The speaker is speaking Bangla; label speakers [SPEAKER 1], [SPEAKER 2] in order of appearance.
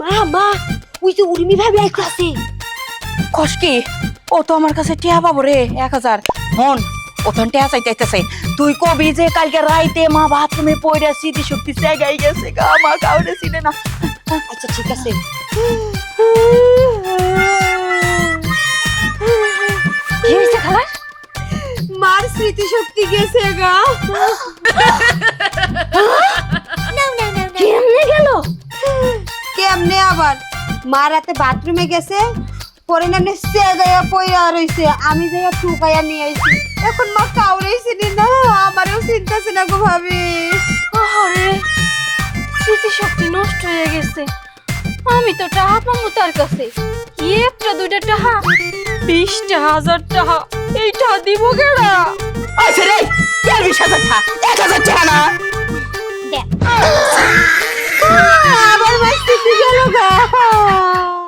[SPEAKER 1] মা মা ওই যে উর্মি ভাবি আইতাছে।
[SPEAKER 2] খসকি ও তো আমার কাছে টিয়া পাবো রে 1000 হন ওখান টিয়া চাইতেছে তুই কবি যে কালকে রাইতে মা বাথরুমে পড়ে স্মৃতি শক্তি জায়গায় গেছে গা মা কাউরে চিনে না।
[SPEAKER 1] আচ্ছা ঠিক আছে।
[SPEAKER 2] কি হয়েছে খালা?
[SPEAKER 1] মার স্মৃতি শক্তি গেছে গা।
[SPEAKER 2] কেমনে গেল?
[SPEAKER 1] কেমনে আবার মা রাতে বাথরুমে গেছে, পরে না নিশ্চয় গায়া পইরা রইছে, আমি যাইয়া টুকাইয়া নিয়ে আইছি। এখন মা কাউরেই চিনি না, আমারও চিন্তাছে না গো ভাবি।
[SPEAKER 3] আরে স্মৃতি শক্তি নষ্ট হয়ে গেছে। আমি তো টাকা পাবো তার কাছে, একটা দুইটা টাকা 20,000 টাকা, এইটা দিব কেডা?
[SPEAKER 2] আইছে রে 20,000 টাকা 1000 টাকা না
[SPEAKER 3] দেখ